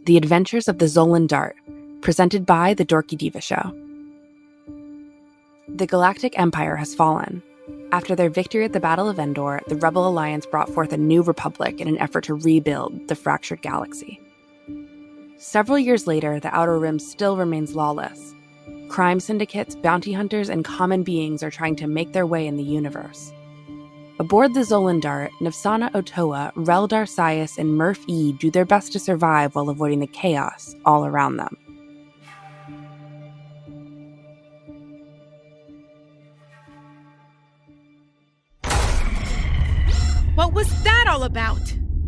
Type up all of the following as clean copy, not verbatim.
The Adventures of the Zolan Dart, presented by the Dorky Diva Show. The Galactic Empire has fallen. After their victory at the Battle of Endor, the Rebel Alliance brought forth a new republic in an effort to rebuild the fractured galaxy. Several years later, the Outer Rim still remains lawless. Crime syndicates, bounty hunters, and common beings are trying to make their way in the universe. Aboard the Zolan Dart, Navsana Otoah, Relldar Sias and MURPH-E do their best to survive while avoiding the chaos all around them. What was that all about?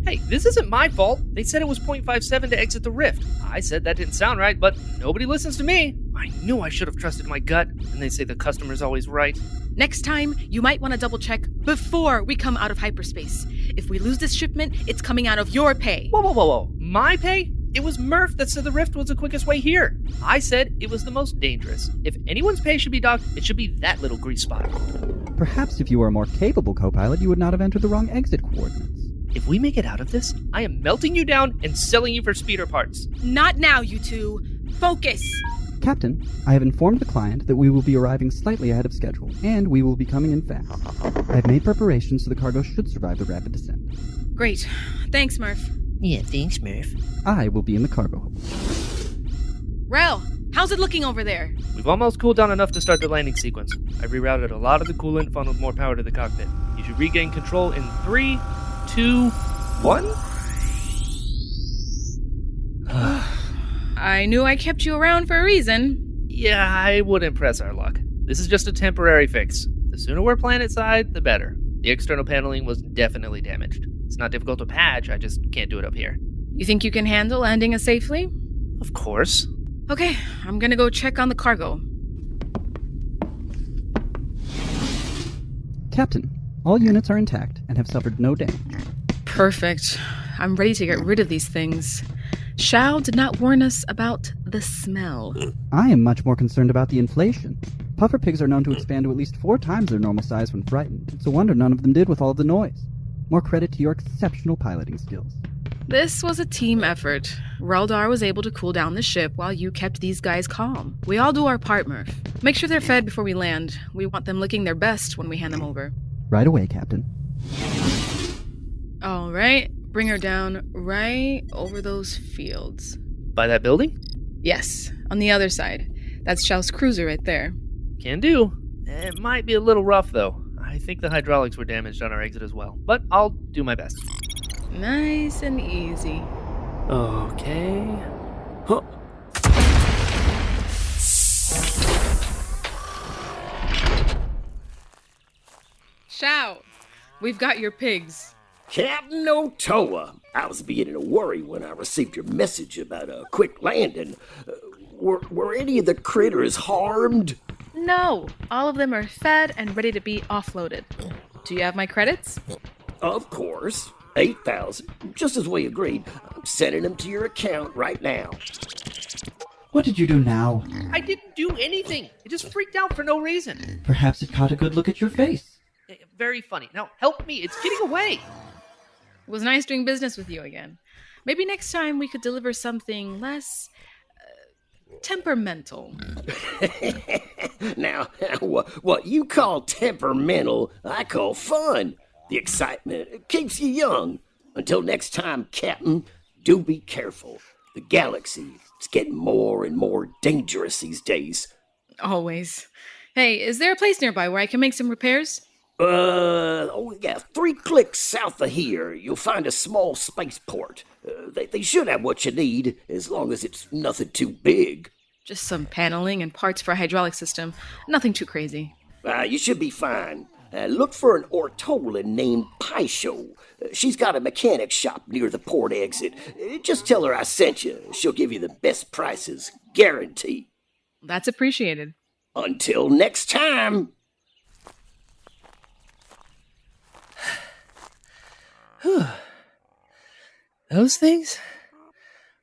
Hey, this isn't my fault. They said it was 0.57 to exit the rift. I said that didn't sound right, but nobody listens to me. I knew I should have trusted my gut, and they say the customer's always right. Next time, you might want to double check before we come out of hyperspace. If we lose this shipment, it's coming out of your pay. Whoa. My pay? It was MURPH that said the rift was the quickest way here. I said it was the most dangerous. If anyone's pay should be docked, it should be that little grease spot. Perhaps if you were a more capable co-pilot, you would not have entered the wrong exit coordinates. If we make it out of this, I am melting you down and selling you for speeder parts. Not now, you two. Focus! Captain, I have informed the client that we will be arriving slightly ahead of schedule, and we will be coming in fast. I have made preparations so the cargo should survive the rapid descent. Great. Thanks, Murph. Yeah, thanks, Murph. I will be in the cargo hold. Rel, how's it looking over there? We've almost cooled down enough to start the landing sequence. I've rerouted a lot of the coolant, funneled more power to the cockpit. You should regain control in 3, 2, 1? I knew I kept you around for a reason. Yeah, I wouldn't press our luck. This is just a temporary fix. The sooner we're planet side, the better. The external paneling was definitely damaged. It's not difficult to patch, I just can't do it up here. You think you can handle landing us safely? Of course. Okay, I'm gonna go check on the cargo. Captain, all units are intact and have suffered no damage. Perfect. I'm ready to get rid of these things. Shao did not warn us about the smell. I am much more concerned about the inflation. Puffer pigs are known to expand to at least 4 times their normal size when frightened. It's a wonder none of them did with all of the noise. More credit to your exceptional piloting skills. This was a team effort. Relldar was able to cool down the ship while you kept these guys calm. We all do our part, Murph. Make sure they're fed before we land. We want them looking their best when we hand them over. Right away, Captain. All right, bring her down right over those fields. By that building? Yes, on the other side. That's Shao's cruiser right there. Can do. It might be a little rough, though. I think the hydraulics were damaged on our exit as well. But I'll do my best. Nice and easy. Okay. Huh. Shao, we've got your pigs. Captain Otoah, I was beginning to worry when I received your message about a quick landing. Were any of the critters harmed? No, all of them are fed and ready to be offloaded. Do you have my credits? Of course. 8,000, just as we agreed. I'm sending them to your account right now. What did you do now? I didn't do anything. It just freaked out for no reason. Perhaps it caught a good look at your face. Very funny. Now, help me. It's getting away. It was nice doing business with you again. Maybe next time we could deliver something less temperamental. Now, what you call temperamental, I call fun. The excitement keeps you young. Until next time, Captain, do be careful. The galaxy is getting more and more dangerous these days. Always. Hey, is there a place nearby where I can make some repairs? 3 clicks south of here, you'll find a small spaceport. They should have what you need, as long as it's nothing too big. Just some paneling and parts for a hydraulic system. Nothing too crazy. You should be fine. Look for an Ortolan named Paisho. She's got a mechanic shop near the port exit. Just tell her I sent you. She'll give you the best prices, guarantee. That's appreciated. Until next time. Those things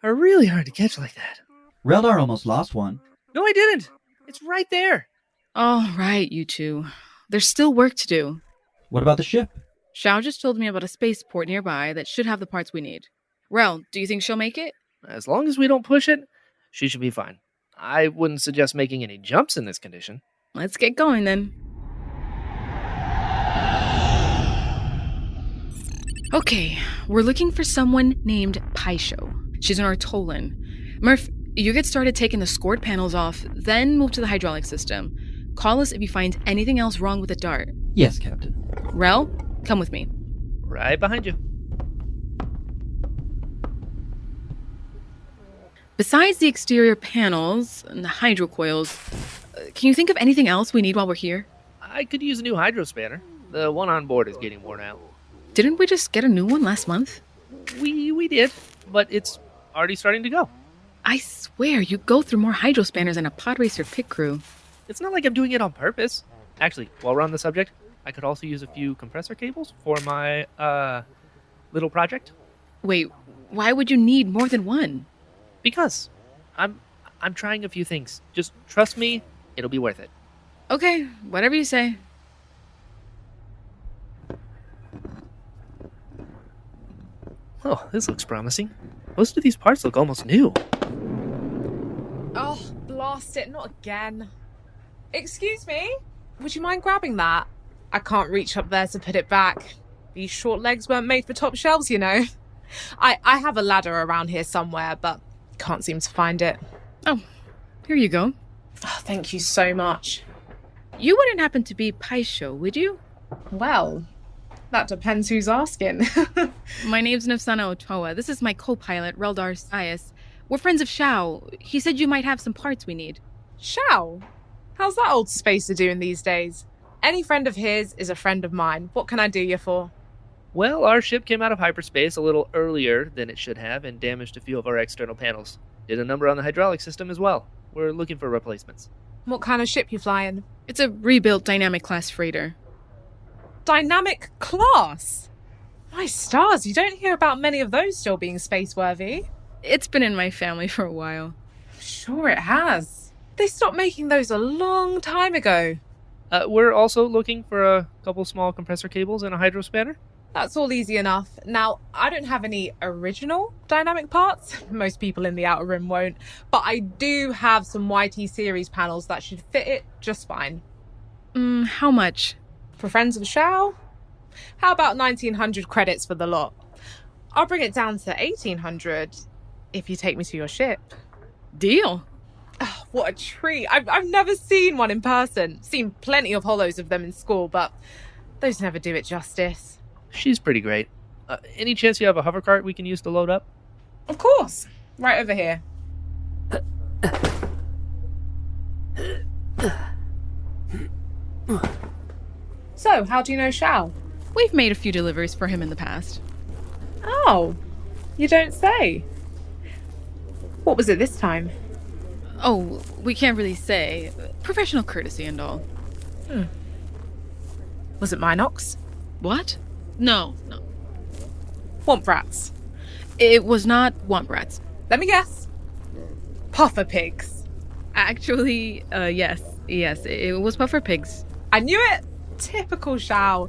are really hard to catch like that. Relldar almost lost one. No, I didn't. It's right there. All right, you two. There's still work to do. What about the ship? Shao just told me about a spaceport nearby that should have the parts we need. Rel, do you think she'll make it? As long as we don't push it, she should be fine. I wouldn't suggest making any jumps in this condition. Let's get going then. Okay, we're looking for someone named Paisho. She's an Ortolan. Murph, you get started taking the scored panels off, then move to the hydraulic system. Call us if you find anything else wrong with the Dart. Yes, Captain. Rel, come with me. Right behind you. Besides the exterior panels and the hydro coils, can you think of anything else we need while we're here? I could use a new hydro spanner. The one on board is getting worn out. Didn't we just get a new one last month? We did, but it's already starting to go. I swear, you go through more hydro spanners than a pod racer pit crew. It's not like I'm doing it on purpose. Actually, while we're on the subject, I could also use a few compressor cables for my, little project. Wait, why would you need more than one? Because I'm trying a few things. Just trust me, it'll be worth it. Okay, whatever you say. Oh, this looks promising. Most of these parts look almost new. Oh, blast it, not again. Excuse me? Would you mind grabbing that? I can't reach up there to put it back. These short legs weren't made for top shelves, you know. I have a ladder around here somewhere, but can't seem to find it. Oh, here you go. Oh, thank you so much. You wouldn't happen to be Paisho, would you? Well, that depends who's asking. My name's Navsana Otoah. This is my co-pilot, Relldar Sias. We're friends of Shao. He said you might have some parts we need. Shao? How's that old spacer doing these days? Any friend of his is a friend of mine. What can I do you for? Well, our ship came out of hyperspace a little earlier than it should have and damaged a few of our external panels. Did a number on the hydraulic system as well. We're looking for replacements. What kind of ship you flying? It's a rebuilt dynamic class freighter. Dynamic class? My stars, you don't hear about many of those still being space-worthy. It's been in my family for a while. Sure it has. They stopped making those a long time ago. We're also looking for a couple small compressor cables and a hydro spanner. That's all easy enough. Now, I don't have any original dynamic parts. Most people in the outer rim won't. But I do have some YT series panels that should fit it just fine. How much? For friends of Shao? How about 1,900 credits for the lot? I'll bring it down to 1,800 if you take me to your ship. Deal. Oh, what a treat. I've never seen one in person. Seen plenty of holos of them in school, but those never do it justice. She's pretty great. Any chance you have a hover cart we can use to load up? Of course. Right over here. So, how do you know Shao? We've made a few deliveries for him in the past. Oh, you don't say. What was it this time? Oh, we can't really say. Professional courtesy and all. Was it Minox? What? No. Womp rats. It was not Womp Rats. Let me guess. Puffer pigs. Actually, yes, it was Puffer Pigs. I knew it! Typical Shao.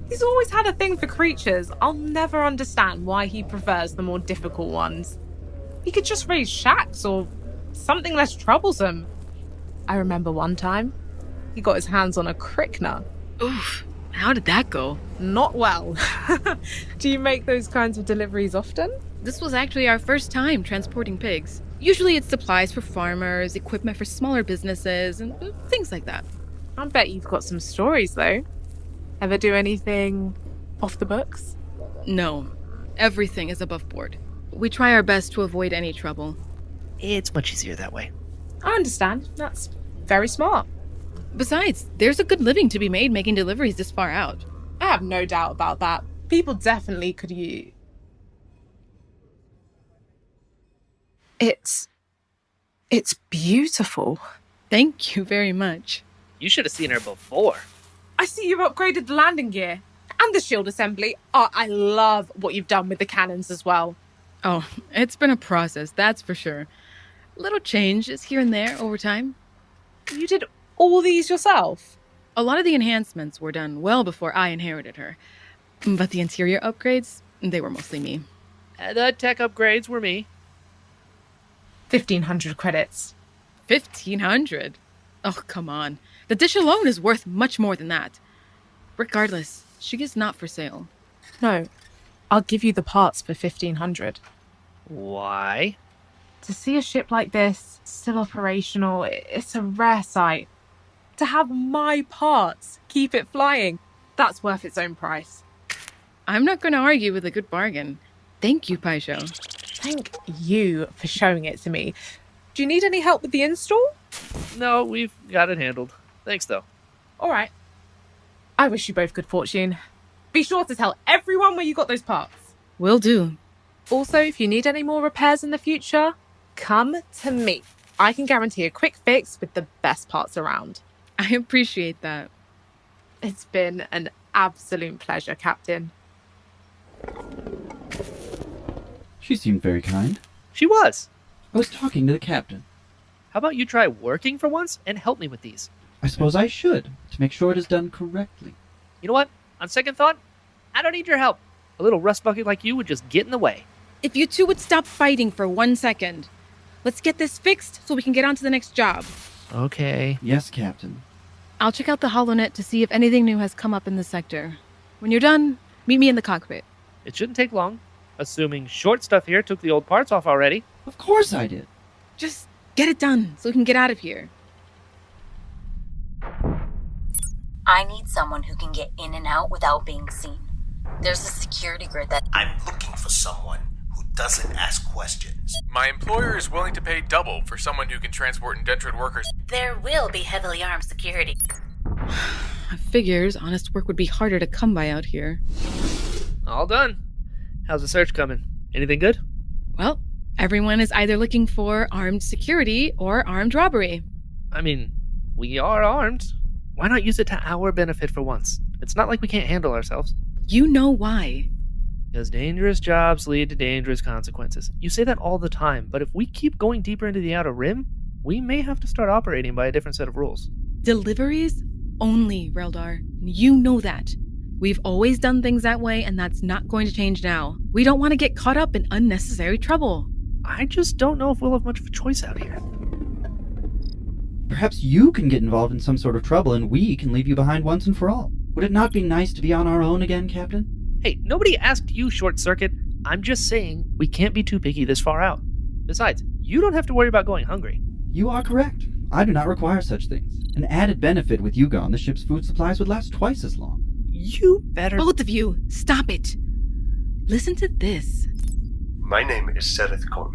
He's always had a thing for creatures. I'll never understand why he prefers the more difficult ones. He could just raise shacks or something less troublesome. I remember one time, he got his hands on a Krykna. Oof, how did that go? Not well. Do you make those kinds of deliveries often? This was actually our first time transporting pigs. Usually it's supplies for farmers, equipment for smaller businesses, and things like that. I bet you've got some stories, though. Ever do anything off the books? No, everything is above board. We try our best to avoid any trouble. It's much easier that way. I understand. That's very smart. Besides, there's a good living to be made making deliveries this far out. I have no doubt about that. People definitely could use... It's beautiful. Thank you very much. You should have seen her before. I see you've upgraded the landing gear and the shield assembly. Oh, I love what you've done with the cannons as well. Oh, it's been a process, that's for sure. Little changes here and there over time. You did all these yourself? A lot of the enhancements were done well before I inherited her. But the interior upgrades, they were mostly me. The tech upgrades were me. 1,500 credits. 1,500? Oh, come on. The dish alone is worth much more than that. Regardless, she is not for sale. No, I'll give you the parts for 1,500. Why? To see a ship like this, still operational, it's a rare sight. To have my parts keep it flying, that's worth its own price. I'm not going to argue with a good bargain. Thank you, Paisho. Thank you for showing it to me. Do you need any help with the install? No, we've got it handled. Thanks, though. All right. I wish you both good fortune. Be sure to tell everyone where you got those parts. Will do. Also, if you need any more repairs in the future, come to me. I can guarantee a quick fix with the best parts around. I appreciate that. It's been an absolute pleasure, Captain. She seemed very kind. She was. I was talking to the captain. How about you try working for once and help me with these? I suppose I should, to make sure it is done correctly. You know what? On second thought, I don't need your help. A little rust bucket like you would just get in the way. If you two would stop fighting for 1 second. Let's get this fixed so we can get on to the next job. Okay. Yes, Captain. I'll check out the HoloNet to see if anything new has come up in the sector. When you're done, meet me in the cockpit. It shouldn't take long. Assuming short stuff here took the old parts off already. Of course I did. Just get it done so we can get out of here. I need someone who can get in and out without being seen. There's a security grid that... I'm looking for someone who doesn't ask questions. My employer is willing to pay double for someone who can transport indentured workers. There will be heavily armed security. I figures honest work would be harder to come by out here. All done. How's the search coming? Anything good? Well, everyone is either looking for armed security or armed robbery. I mean, we are armed. Why not use it to our benefit for once? It's not like we can't handle ourselves. You know why. Because dangerous jobs lead to dangerous consequences. You say that all the time, but if we keep going deeper into the Outer Rim, we may have to start operating by a different set of rules. Deliveries only, Relldar. You know that. We've always done things that way, and that's not going to change now. We don't want to get caught up in unnecessary trouble. I just don't know if we'll have much of a choice out here. Perhaps you can get involved in some sort of trouble and we can leave you behind once and for all. Would it not be nice to be on our own again, Captain? Hey, nobody asked you, Short Circuit. I'm just saying we can't be too picky this far out. Besides, you don't have to worry about going hungry. You are correct. I do not require such things. An added benefit with you gone, the ship's food supplies would last twice as long. You better... Both of you, stop it. Listen to this. My name is Sereth Cole.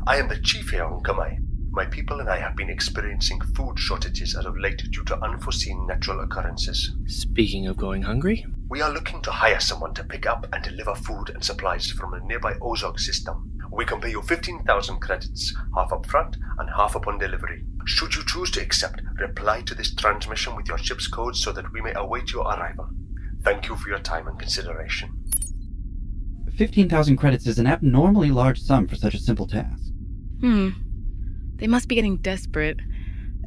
I am the chief here on Kamai. My people and I have been experiencing food shortages as of late due to unforeseen natural occurrences. Speaking of going hungry... We are looking to hire someone to pick up and deliver food and supplies from a nearby Ozog system. We can pay you 15,000 credits, half up front and half upon delivery. Should you choose to accept, reply to this transmission with your ship's code so that we may await your arrival. Thank you for your time and consideration. 15,000 credits is an abnormally large sum for such a simple task. They must be getting desperate.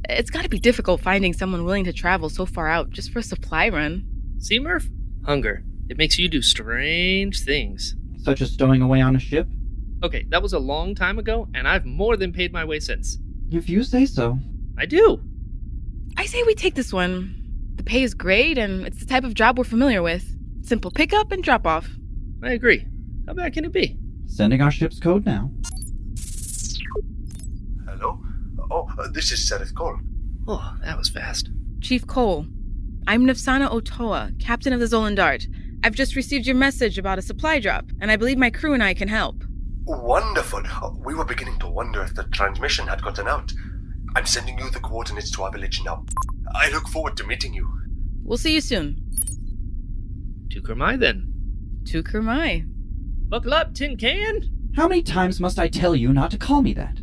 It's gotta be difficult finding someone willing to travel so far out just for a supply run. See, Murph? Hunger. It makes you do strange things. Such as stowing away on a ship? Okay, that was a long time ago, and I've more than paid my way since. If you say so. I do. I say we take this one. The pay is great, and it's the type of job we're familiar with. Simple pickup and drop off. I agree. How bad can it be? Sending our ship's code now. Hello? Oh, this is Sereth Cole. Oh, that was fast. Chief Cole, I'm Navsana Otoah, captain of the Zolan Dart. I've just received your message about a supply drop, and I believe my crew and I can help. Wonderful. We were beginning to wonder if the transmission had gotten out. I'm sending you the coordinates to our village now. I look forward to meeting you. We'll see you soon. To Kermai, then. To Kermai. Buckle up, tin can! How many times must I tell you not to call me that?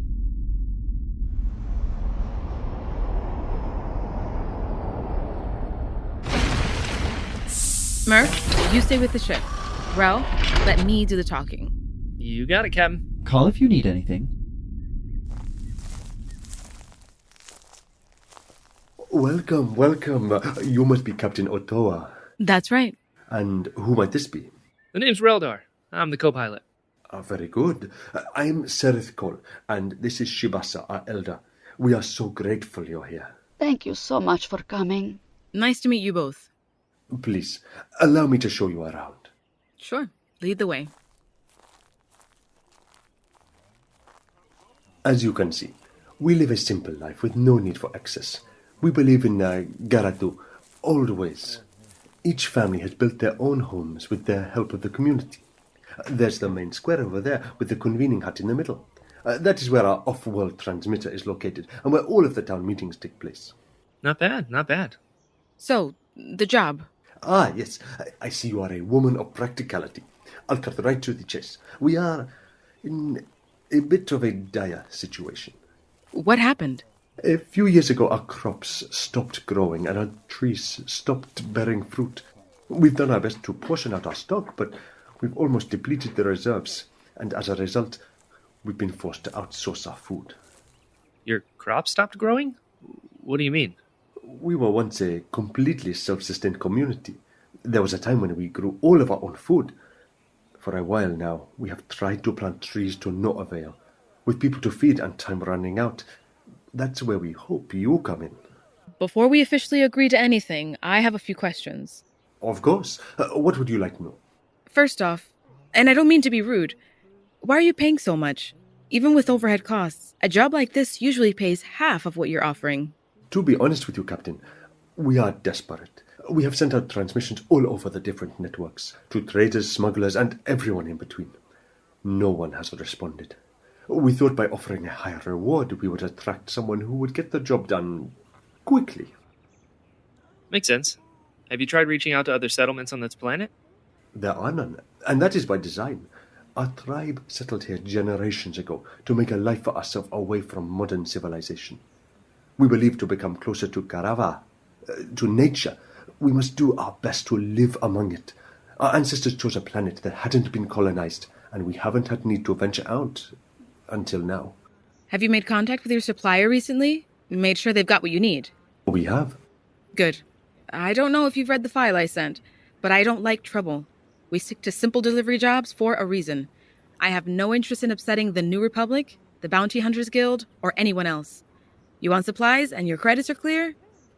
Murph, you stay with the ship. Rel, let me do the talking. You got it, Captain. Call if you need anything. Welcome. You must be Captain Otoah. That's right. And who might this be? The name's Relldar. I'm the co-pilot. Very good. I'm Sereth Cole, and this is Shibasa, our elder. We are so grateful you're here. Thank you so much for coming. Nice to meet you both. Please, allow me to show you around. Sure, lead the way. As you can see, we live a simple life with no need for excess. We believe in Garatu, old ways. Each family has built their own homes with the help of the community. There's the main square over there with the convening hut in the middle. That is where our off-world transmitter is located and where all of the town meetings take place. Not bad, not bad. So, the job. Ah, yes. I see you are a woman of practicality. I'll cut right to the chase. We are in a bit of a dire situation. What happened? A few years ago, our crops stopped growing and our trees stopped bearing fruit. We've done our best to portion out our stock, but we've almost depleted the reserves, and as a result, we've been forced to outsource our food. Your crop stopped growing? What do you mean? We were once a completely self-sustained community. There was a time when we grew all of our own food. For a while now, we have tried to plant trees to no avail. With people to feed and time running out, that's where we hope you come in. Before we officially agree to anything, I have a few questions. Of course. What would you like to know? First off, and I don't mean to be rude, why are you paying so much? Even with overhead costs, a job like this usually pays half of what you're offering. To be honest with you, Captain, we are desperate. We have sent out transmissions all over the different networks, to traders, smugglers, and everyone in between. No one has responded. We thought by offering a higher reward, we would attract someone who would get the job done quickly. Makes sense. Have you tried reaching out to other settlements on this planet? There are none, and that is by design. Our tribe settled here generations ago to make a life for ourselves away from modern civilization. We believe to become closer to Karava, to nature, we must do our best to live among it. Our ancestors chose a planet that hadn't been colonized, and we haven't had need to venture out until now. Have you made contact with your supplier recently? Made sure they've got what you need? We have. Good. I don't know if you've read the file I sent, but I don't like trouble. We stick to simple delivery jobs for a reason. I have no interest in upsetting the New Republic, the Bounty Hunters Guild, or anyone else. You want supplies and your credits are clear?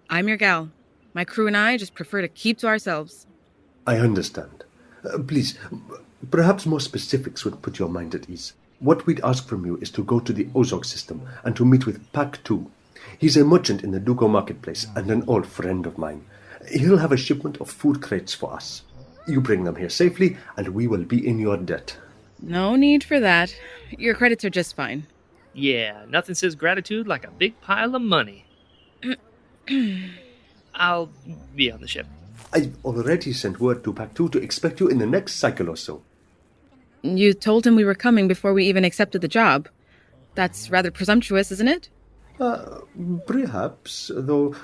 I'm your gal. My crew and I just prefer to keep to ourselves. I understand. Please, perhaps more specifics would put your mind at ease. What we'd ask from you is to go to the Ozog system and to meet with Pac 2. He's a merchant in the Dugo marketplace and an old friend of mine. He'll have a shipment of food crates for us. You bring them here safely, and we will be in your debt. No need for that. Your credits are just fine. Yeah, nothing says gratitude like a big pile of money. I'll be on the ship. I've already sent word to Pac 2 to expect you in the next cycle or so. You told him we were coming before we even accepted the job. That's rather presumptuous, isn't it? Perhaps, though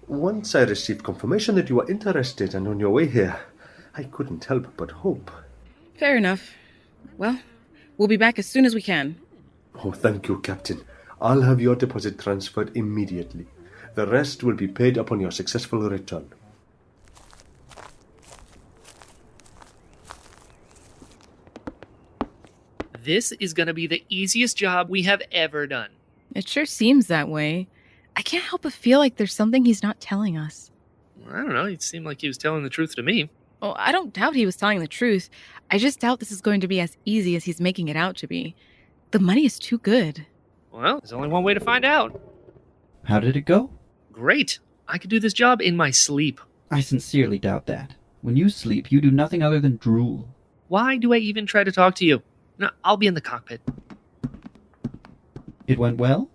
once I received confirmation that you were interested and on your way here, I couldn't help but hope. Fair enough. Well, we'll be back as soon as we can. Oh, thank you, Captain. I'll have your deposit transferred immediately. The rest will be paid upon your successful return. This is going to be the easiest job we have ever done. It sure seems that way. I can't help but feel like there's something he's not telling us. I don't know, it seemed like he was telling the truth to me. Oh, I don't doubt he was telling the truth. I just doubt this is going to be as easy as he's making it out to be. The money is too good. Well, there's only one way to find out. How did it go? Great. I could do this job in my sleep. I sincerely doubt that. When you sleep, you do nothing other than drool. Why do I even try to talk to you? No, I'll be in the cockpit. It went well?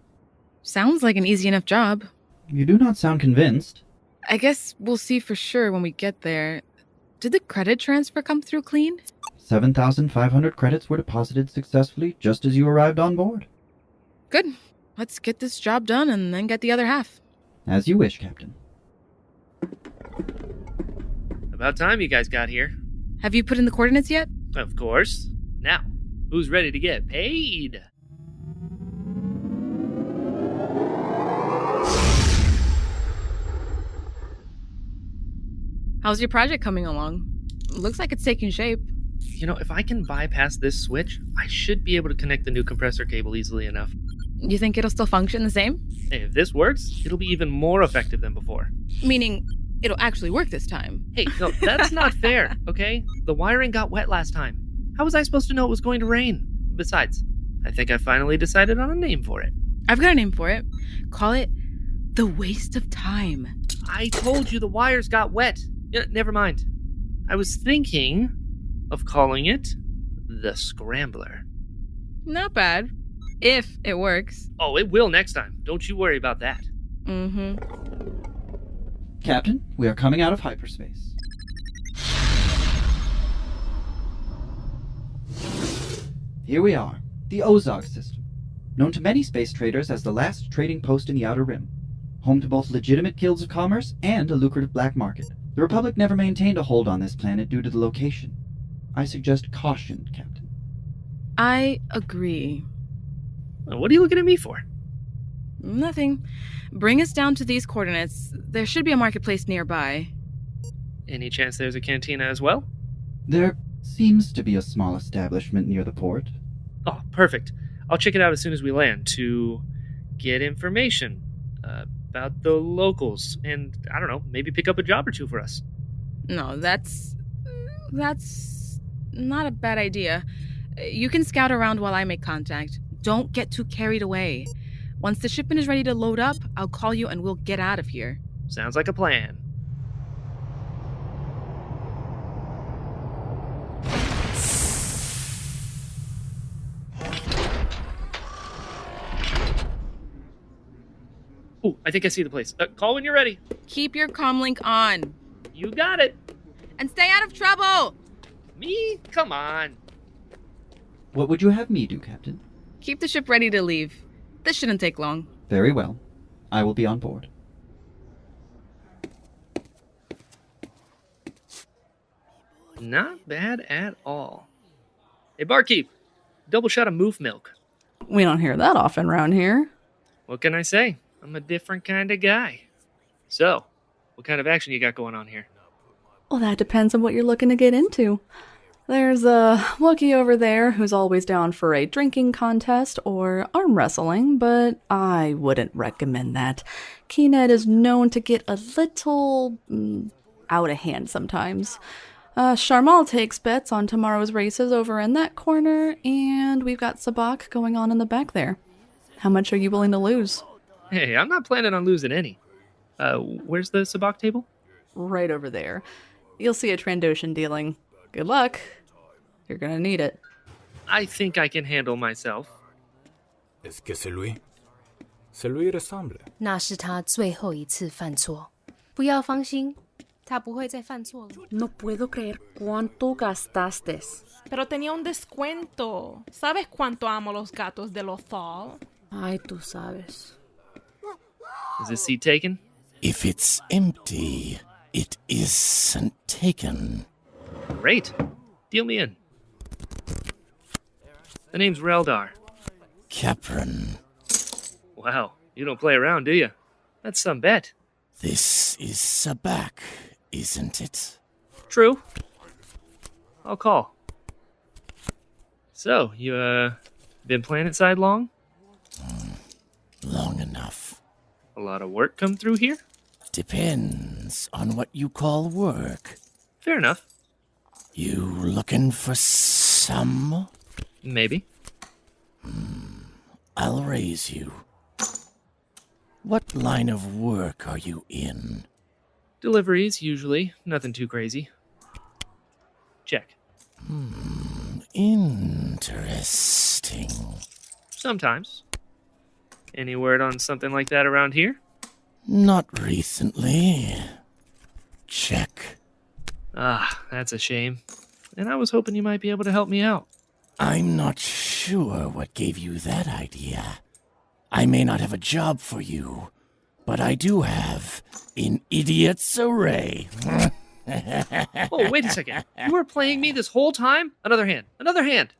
Sounds like an easy enough job. You do not sound convinced. I guess we'll see for sure when we get there. Did the credit transfer come through clean? 7,500 credits were deposited successfully just as you arrived on board. Good. Let's get this job done and then get the other half. As you wish, Captain. About time you guys got here. Have you put in the coordinates yet? Of course. Now, who's ready to get paid? How's your project coming along? Looks like it's taking shape. If I can bypass this switch, I should be able to connect the new compressor cable easily enough. You think it'll still function the same? Hey, if this works, it'll be even more effective than before. Meaning, it'll actually work this time. Hey, no, that's not fair, okay? The wiring got wet last time. How was I supposed to know it was going to rain? Besides, I think I finally decided on a name for it. I've got a name for it. Call it the waste of time. I told you the wires got wet. Never mind. I was thinking of calling it the Scrambler. Not bad. If it works. Oh, it will next time. Don't you worry about that. Mm-hmm. Captain, we are coming out of hyperspace. Here we are, the Ozog system, known to many space traders as the last trading post in the Outer Rim, home to both legitimate guilds of commerce and a lucrative black market. The Republic never maintained a hold on this planet due to the location. I suggest caution, Captain. I agree. What are you looking at me for? Nothing. Bring us down to these coordinates. There should be a marketplace nearby. Any chance there's a cantina as well? There seems to be a small establishment near the port. Oh, perfect. I'll check it out as soon as we land to get information about the locals and, I don't know, maybe pick up a job or two for us. No, that's not a bad idea. You can scout around while I make contact. Don't get too carried away. Once the shipment is ready to load up, I'll call you and we'll get out of here. Sounds like a plan. Oh, I think I see the place. Call when you're ready. Keep your comlink on. You got it. And stay out of trouble! Me? Come on. What would you have me do, Captain? Keep the ship ready to leave. This shouldn't take long. Very well. I will be on board. Not bad at all. Hey, barkeep. Double shot of moof milk. We don't hear that often around here. What can I say? I'm a different kind of guy. So, what kind of action you got going on here? Well, that depends on what you're looking to get into. There's a Wookiee over there who's always down for a drinking contest or arm wrestling, but I wouldn't recommend that. Keenet is known to get a little out of hand sometimes. Sharmal takes bets on tomorrow's races over in that corner, and we've got Sabak going on in the back there. How much are you willing to lose? Hey, I'm not planning on losing any. Where's the sabak table? Right over there. You'll see a Trandoshan dealing. Good luck. You're gonna need it. I think I can handle myself. Est-ce que c'est lui? Ça lui ressemble. 那是他最后一次犯错。不要放心，他不会再犯错了。 No puedo creer cuánto gastaste. Pero tenía un descuento. ¿Sabes cuánto amo los gatos de Lothal? Ay, tú sabes. Is this seat taken? If it's empty, it isn't taken. Great. Deal me in. The name's Relldar. Capron. Wow, you don't play around, do you? That's some bet. This is Sabak, isn't it? True. I'll call. So, you, been planetside long? Long enough. A lot of work come through here? Depends on what you call work. Fair enough. You looking for some? Maybe. I'll raise you. What line of work are you in? Deliveries, usually. Nothing too crazy. Check. Interesting. Sometimes. Any word on something like that around here? Not recently. Check. Ah, that's a shame. And I was hoping you might be able to help me out. I'm not sure what gave you that idea. I may not have a job for you, but I do have an idiot's array. Oh, wait a second. You were playing me this whole time? Another hand. Another hand.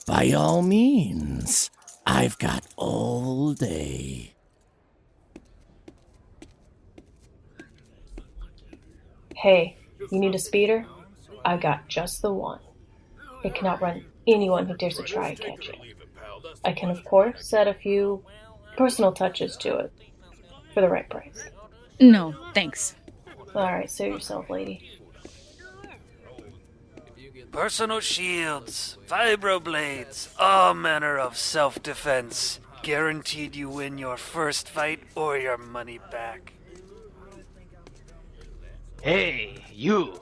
By all means. I've got all day. Hey, you need a speeder? I got just the one. It cannot run anyone who dares to try and catch it. I can, of course, add a few personal touches to it for the right price. No, thanks. Alright, suit yourself, lady. Personal shields, vibroblades, all manner of self-defense. Guaranteed you win your first fight or your money back. Hey, you!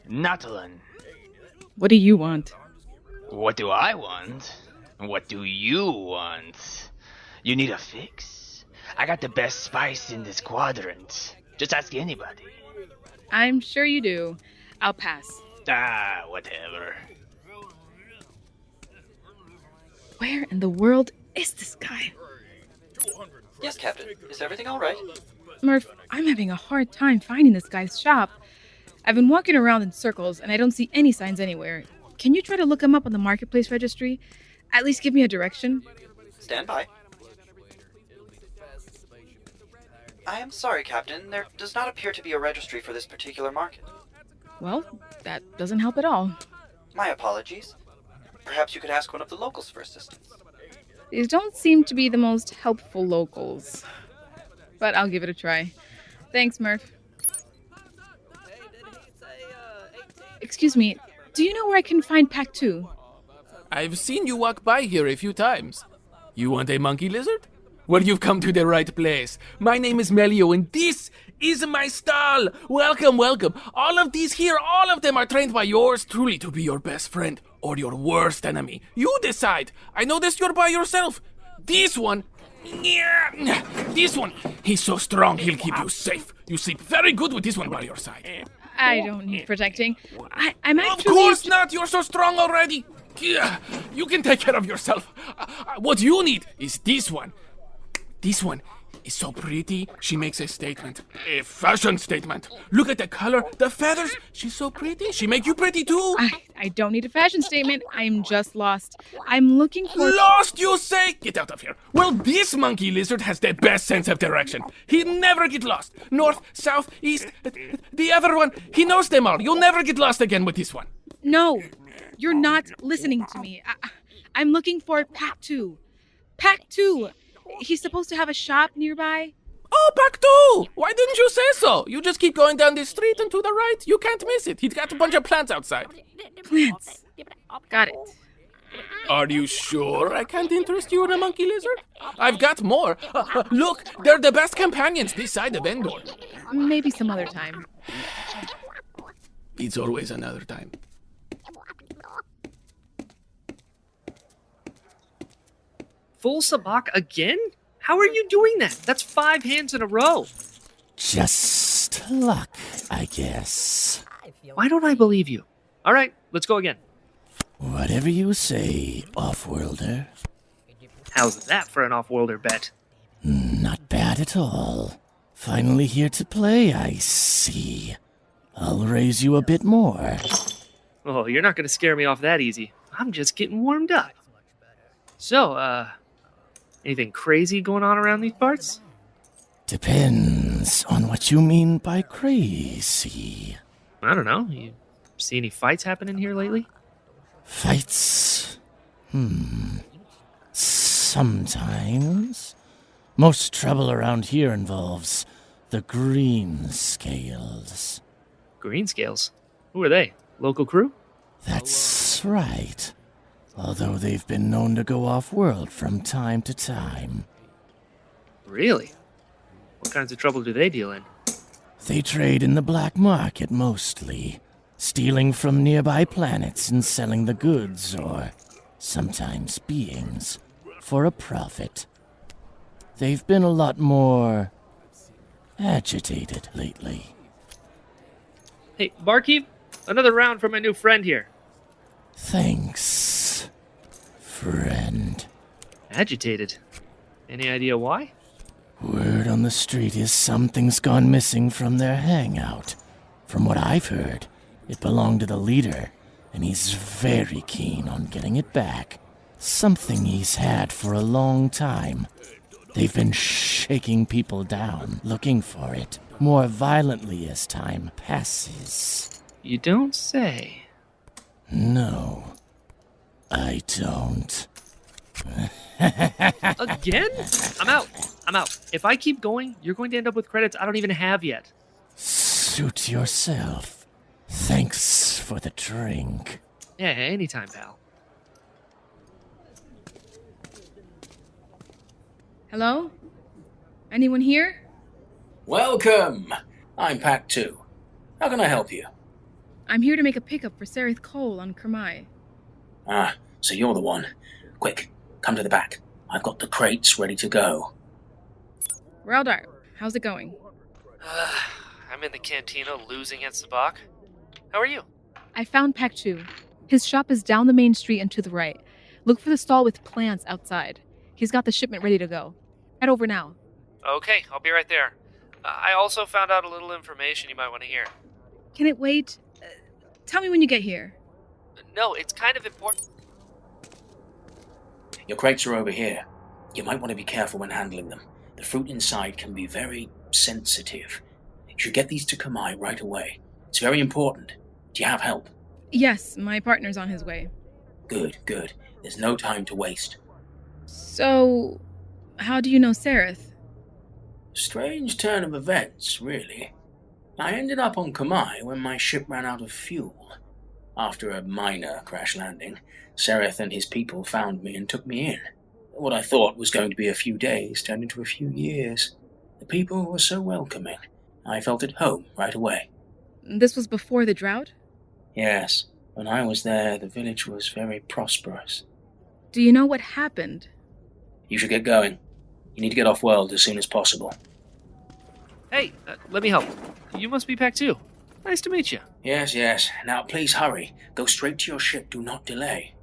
Natalan. What do you want? What do I want? What do you want? You need a fix? I got the best spice in this quadrant. Just ask anybody. I'm sure you do. I'll pass. Ah, whatever. Where in the world is this guy? Yes, Captain. Is everything all right? Murph, I'm having a hard time finding this guy's shop. I've been walking around in circles and I don't see any signs anywhere. Can you try to look him up on the marketplace registry? At least give me a direction. Stand by. I am sorry, Captain. There does not appear to be a registry for this particular market. Well, that doesn't help at all. My apologies. Perhaps you could ask one of the locals for assistance. These don't seem to be the most helpful locals. But I'll give it a try. Thanks, Murph. Excuse me, do you know where I can find Pack 2? I've seen you walk by here a few times. You want a monkey lizard? Well, you've come to the right place. My name is Melio, and this is my stall. Welcome, welcome. All of these here, all of them are trained by yours truly to be your best friend or your worst enemy. You decide. I noticed you're by yourself. This one, he's so strong he'll keep you safe. You sleep very good with this one by your side. I don't need protecting. I'm actually... Of course not! You're so strong already! You can take care of yourself. What you need is this one. This one is so pretty, she makes a statement. A fashion statement. Look at the color, the feathers. She's so pretty. She make you pretty too. I don't need a fashion statement. I'm just lost. I'm looking for... Lost, you say? Get out of here. Well, this monkey lizard has the best sense of direction. He never get lost. North, south, east. The other one, he knows them all. You'll never get lost again with this one. No, you're not listening to me. I'm looking for Pack 2. Pack 2. He's supposed to have a shop nearby. Oh, Pack 2! Why didn't you say so? You just keep going down the street and to the right. You can't miss it. He's got a bunch of plants outside. Plants. Got it. Are you sure I can't interest you in a monkey lizard? I've got more. Look, they're the best companions this side of Endor. Maybe some other time. It's always another time. Full sabak again? How are you doing that? That's 5 hands in a row. Just luck, I guess. Why don't I believe you? All right, let's go again. Whatever you say, off-worlder. How's that for an off-worlder bet? Not bad at all. Finally here to play, I see. I'll raise you a bit more. Oh, you're not going to scare me off that easy. I'm just getting warmed up. So, anything crazy going on around these parts? Depends on what you mean by crazy. I don't know. You see any fights happening here lately? Fights? Sometimes. Most trouble around here involves the green scales. Green scales? Who are they? Local crew? That's right. Although they've been known to go off-world from time to time. Really? What kinds of trouble do they deal in? They trade in the black market mostly, stealing from nearby planets and selling the goods, or sometimes beings, for a profit. They've been a lot more agitated lately. Hey, barkeep, another round for my new friend here. Thanks, friend. Agitated? Any idea why? Word on the street is something's gone missing from their hangout. From what I've heard, it belonged to the leader, and he's very keen on getting it back. Something he's had for a long time. They've been shaking people down, looking for it, more violently as time passes. You don't say. No. I don't. Again? I'm out. If I keep going, you're going to end up with credits I don't even have yet. Suit yourself. Thanks for the drink. Yeah, anytime, pal. Hello? Anyone here? Welcome! I'm Pack 2. How can I help you? I'm here to make a pickup for Sereth Cole on Kermai. Ah, so you're the one. Quick, come to the back. I've got the crates ready to go. Relldar, how's it going? I'm in the cantina losing at Sabak. How are you? I found Pack 2. His shop is down the main street and to the right. Look for the stall with plants outside. He's got the shipment ready to go. Head over now. Okay, I'll be right there. I also found out a little information you might want to hear. Can it wait? Tell me when you get here. No, it's kind of important. Your crates are over here. You might want to be careful when handling them. The fruit inside can be very sensitive. You should get these to Kermai right away. It's very important. Do you have help? Yes, my partner's on his way. Good. There's no time to waste. So, how do you know Sereth? Strange turn of events, really. I ended up on Kermai when my ship ran out of fuel. After a minor crash landing, Sereth and his people found me and took me in. What I thought was going to be a few days turned into a few years. The people were so welcoming. I felt at home right away. This was before the drought? Yes. When I was there, the village was very prosperous. Do you know what happened? You should get going. You need to get off-world as soon as possible. Hey, let me help. You must be Pack 2. Nice to meet you. Yes. Now, please hurry. Go straight to your ship. Do not delay.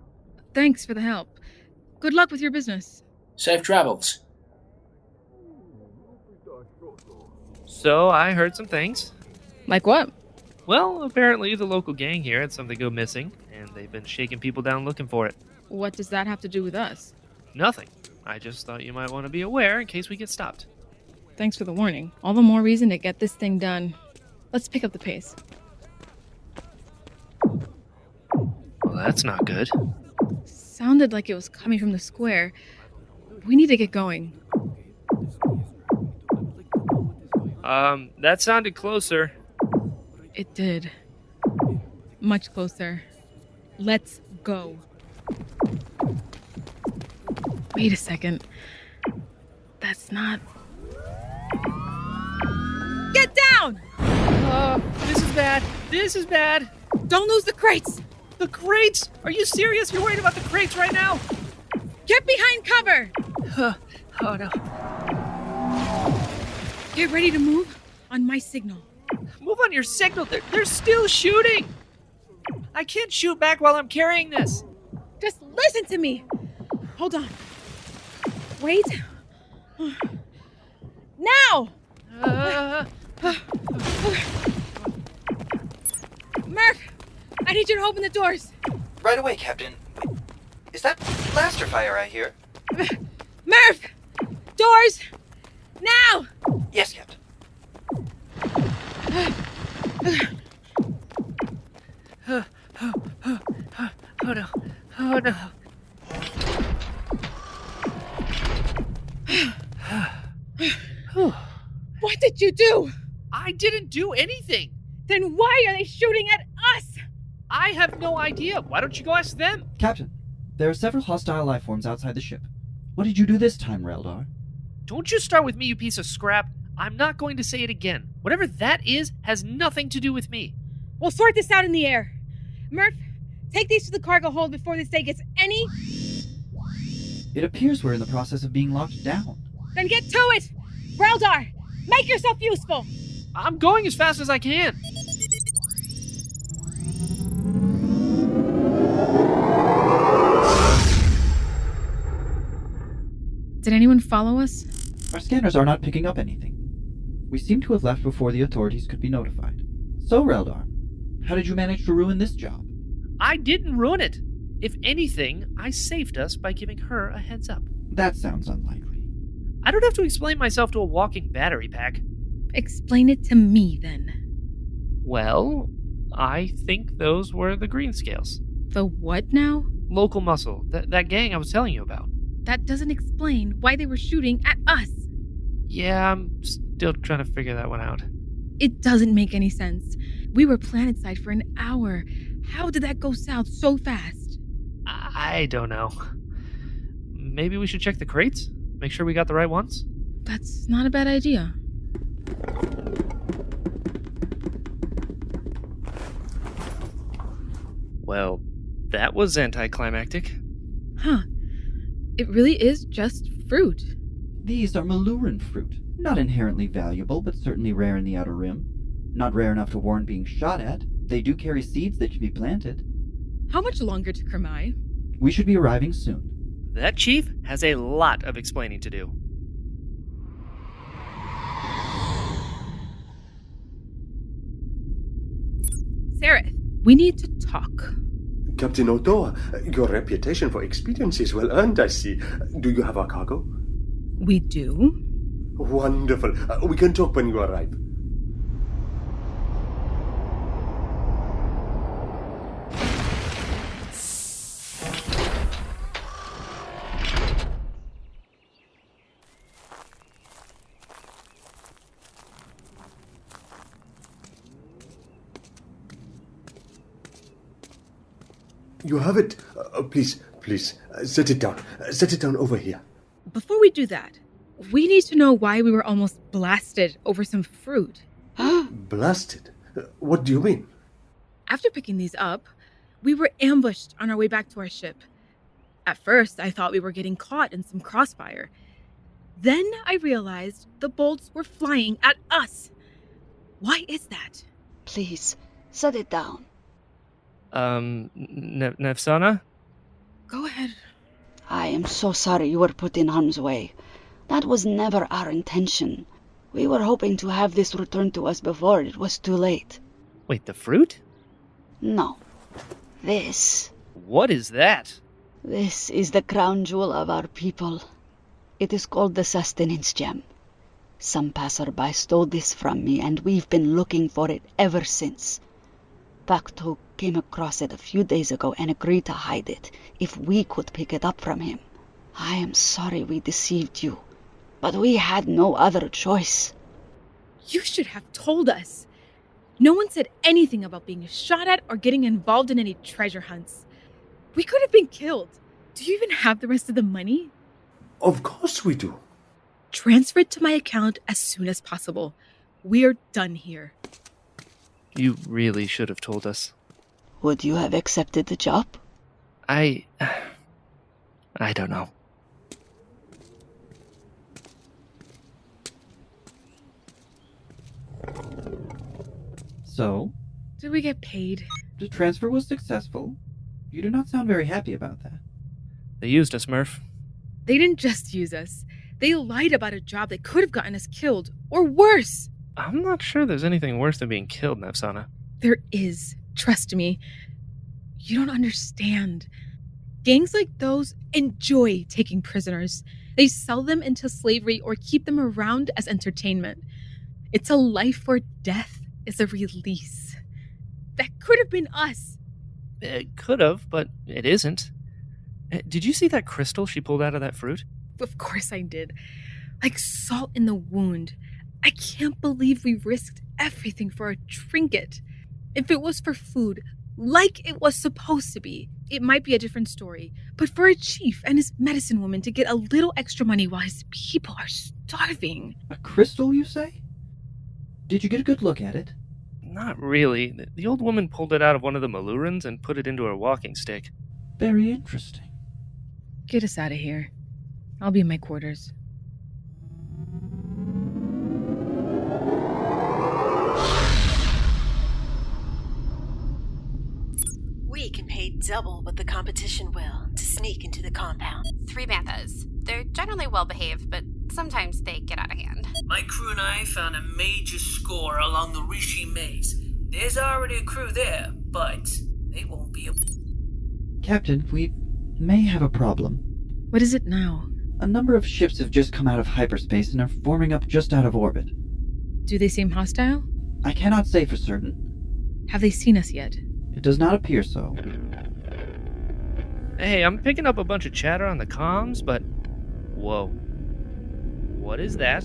Thanks for the help. Good luck with your business. Safe travels. So, I heard some things. Like what? Well, apparently the local gang here had something go missing, and they've been shaking people down looking for it. What does that have to do with us? Nothing. I just thought you might want to be aware in case we get stopped. Thanks for the warning. All the more reason to get this thing done. Let's pick up the pace. Well, that's not good. Sounded like it was coming from the square. We need to get going. That sounded closer. It did. Much closer. Let's go. Wait a second. That's not... Get down! This is bad. Don't lose the crates! The crates? Are you serious? You're worried about the crates right now? Get behind cover! Oh no. Get ready to move on my signal. Move on your signal. They're still shooting. I can't shoot back while I'm carrying this. Just listen to me. Hold on. Wait. Now! Murph! I need you to open the doors. Right away, Captain. Wait, is that blaster fire I hear? Murph! Doors! Now! Yes, Captain. Oh no. Oh no. What did you do? I didn't do anything. Then why are they shooting at us? I have no idea. Why don't you go ask them? Captain, there are several hostile life forms outside the ship. What did you do this time, Relldar? Don't you start with me, you piece of scrap. I'm not going to say it again. Whatever that is has nothing to do with me. We'll sort this out in the air. Murph, take these to the cargo hold before this day gets any... It appears we're in the process of being locked down. Then get to it! Relldar, make yourself useful! I'm going as fast as I can. Did anyone follow us? Our scanners are not picking up anything. We seem to have left before the authorities could be notified. So, Relldar, how did you manage to ruin this job? I didn't ruin it. If anything, I saved us by giving her a heads up. That sounds unlikely. I don't have to explain myself to a walking battery pack. Explain it to me, then. Well, I think those were the green scales. The what now? Local muscle. That gang I was telling you about. That doesn't explain why they were shooting at us. Yeah, I'm still trying to figure that one out. It doesn't make any sense. We were planetside for an hour. How did that go south so fast? I don't know. Maybe we should check the crates? Make sure we got the right ones? That's not a bad idea. Well, that was anticlimactic. Huh. It really is just fruit. These are Maluran fruit. Not inherently valuable, but certainly rare in the Outer Rim. Not rare enough to warrant being shot at. They do carry seeds that can be planted. How much longer to Kermai? We should be arriving soon. That chief has a lot of explaining to do. Sareth, we need to talk. Captain Otoah, your reputation for expediency is well earned, I see. Do you have our cargo? We do. Wonderful. We can talk when you arrive. You have it. Please, set it down. Set it down over here. Before we do that, we need to know why we were almost blasted over some fruit. Blasted? What do you mean? After picking these up, we were ambushed on our way back to our ship. At first, I thought we were getting caught in some crossfire. Then I realized the bolts were flying at us. Why is that? Please, set it down. Navsana? Go ahead. I am so sorry you were put in harm's way. That was never our intention. We were hoping to have this returned to us before it was too late. Wait, the fruit? No. This. What is that? This is the crown jewel of our people. It is called the sustenance gem. Some passerby stole this from me, and we've been looking for it ever since. Bakto came across it a few days ago and agreed to hide it if we could pick it up from him. I am sorry we deceived you, but we had no other choice. You should have told us. No one said anything about being shot at or getting involved in any treasure hunts. We could have been killed. Do you even have the rest of the money? Of course we do. Transfer it to my account as soon as possible. We're done here. You really should have told us. Would you have accepted the job? I don't know. So? Did we get paid? The transfer was successful. You do not sound very happy about that. They used us, Murph. They didn't just use us. They lied about a job that could have gotten us killed, or worse. I'm not sure there's anything worse than being killed, Navsana. There is. Trust me. You don't understand. Gangs like those enjoy taking prisoners. They sell them into slavery or keep them around as entertainment. It's a life or death is a release. That could have been us. It could have, but it isn't. Did you see that crystal she pulled out of that fruit? Of course I did. Like salt in the wound. I can't believe we risked everything for a trinket. If it was for food, like it was supposed to be, it might be a different story. But for a chief and his medicine woman to get a little extra money while his people are starving. A crystal, you say? Did you get a good look at it? Not really. The old woman pulled it out of one of the Malurans and put it into her walking stick. Very interesting. Get us out of here. I'll be in my quarters. We can pay double what the competition will to sneak into the compound. 3 Manthas. They're generally well behaved, but sometimes they get out of hand. My crew and I found a major score along the Rishi Maze. There's already a crew there, but they won't be able... Captain, we may have a problem. What is it now? A number of ships have just come out of hyperspace and are forming up just out of orbit. Do they seem hostile? I cannot say for certain. Have they seen us yet? It does not appear so. Hey, I'm picking up a bunch of chatter on the comms, but... Whoa. What is that?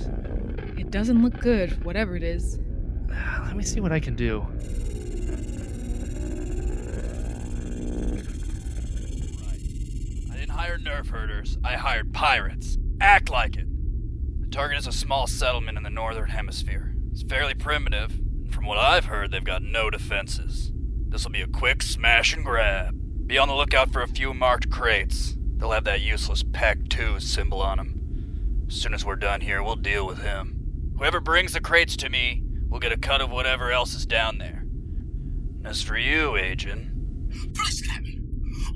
It doesn't look good, whatever it is. Let me see what I can do. I didn't hire nerf herders. I hired pirates. Act like it. The target is a small settlement in the northern hemisphere. It's fairly primitive, and from what I've heard, they've got no defenses. This'll be a quick smash and grab. Be on the lookout for a few marked crates. They'll have that useless Pact 2 symbol on them. As soon as we're done here, we'll deal with him. Whoever brings the crates to me will get a cut of whatever else is down there. As for you, Agent... Please, Captain.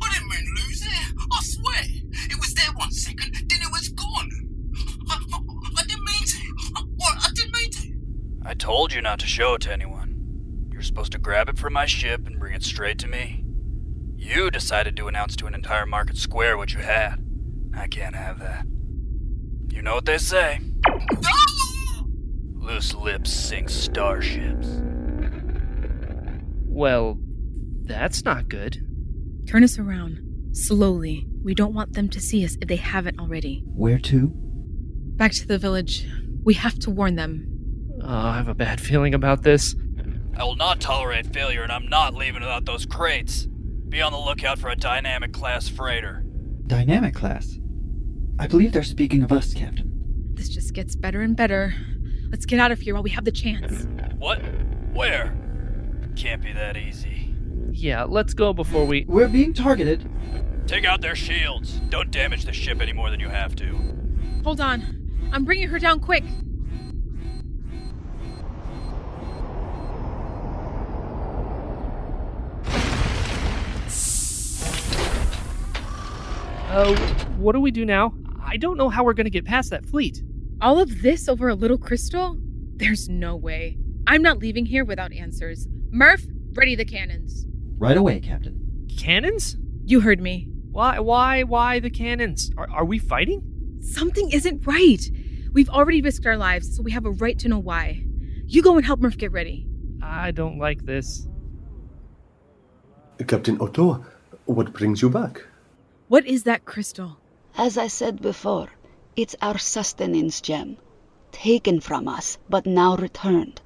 I didn't mean to lose it. I swear. It was there 1 second, then it was gone. I didn't mean to. I didn't mean to. I told you not to show it to anyone. You're supposed to grab it from my ship and bring it straight to me. You decided to announce to an entire market square what you had. I can't have that. You know what they say. Loose lips sink starships. Well, that's not good. Turn us around. Slowly. We don't want them to see us if they haven't already. Where to? Back to the village. We have to warn them. I have a bad feeling about this. I will not tolerate failure, and I'm not leaving without those crates. Be on the lookout for a dynamic class freighter. Dynamic class? I believe they're speaking of us, Captain. This just gets better and better. Let's get out of here while we have the chance. What? Where? Can't be that easy. Yeah, let's go before we... We're being targeted. Take out their shields. Don't damage the ship any more than you have to. Hold on. I'm bringing her down quick. What do we do now? I don't know how we're going to get past that fleet. All of this over a little crystal? There's no way. I'm not leaving here without answers. Murph, ready the cannons. Right away, Captain. Cannons? You heard me. Why the cannons? Are we fighting? Something isn't right. We've already risked our lives, so we have a right to know why. You go and help Murph get ready. I don't like this. Captain Otoah, what brings you back? What is that crystal? As I said before, it's our sustenance gem. Taken from us, but now returned.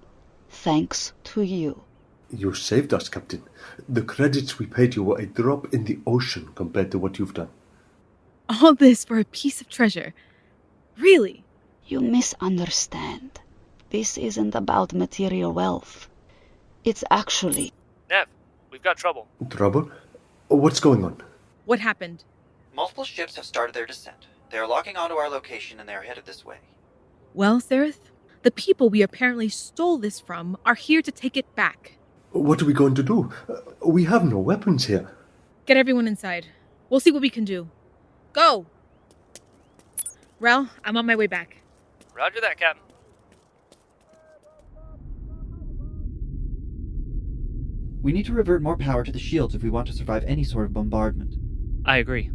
Thanks to you. You saved us, Captain. The credits we paid you were a drop in the ocean compared to what you've done. All this for a piece of treasure. Really? You misunderstand. This isn't about material wealth. It's actually... Nev, we've got trouble. Trouble? What's going on? What happened? Multiple ships have started their descent. They are locking onto our location and they are headed this way. Well, Sereth, the people we apparently stole this from are here to take it back. What are we going to do? We have no weapons here. Get everyone inside. We'll see what we can do. Go! Rel, I'm on my way back. Roger that, Captain. We need to revert more power to the shields if we want to survive any sort of bombardment. I agree.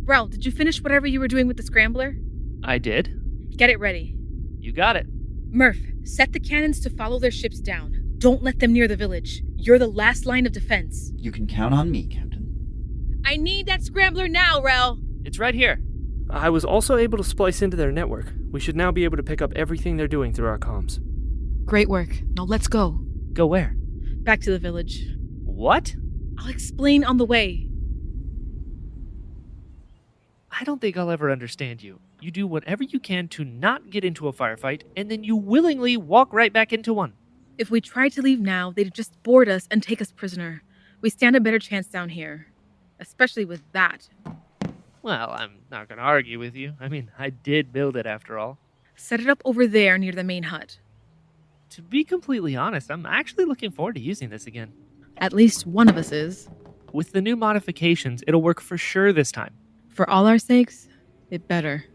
Rel, did you finish whatever you were doing with the scrambler? I did. Get it ready. You got it. Murph, set the cannons to follow their ships down. Don't let them near the village. You're the last line of defense. You can count on me, Captain. I need that scrambler now, Rel. It's right here. I was also able to splice into their network. We should now be able to pick up everything they're doing through our comms. Great work. Now let's go. Go where? Back to the village. What? I'll explain on the way. I don't think I'll ever understand you. You do whatever you can to not get into a firefight, and then you willingly walk right back into one. If we tried to leave now, they'd just board us and take us prisoner. We stand a better chance down here. Especially with that. Well, I'm not going to argue with you. I mean, I did build it after all. Set it up over there near the main hut. To be completely honest, I'm actually looking forward to using this again. At least one of us is. With the new modifications, it'll work for sure this time. For all our sakes, it better.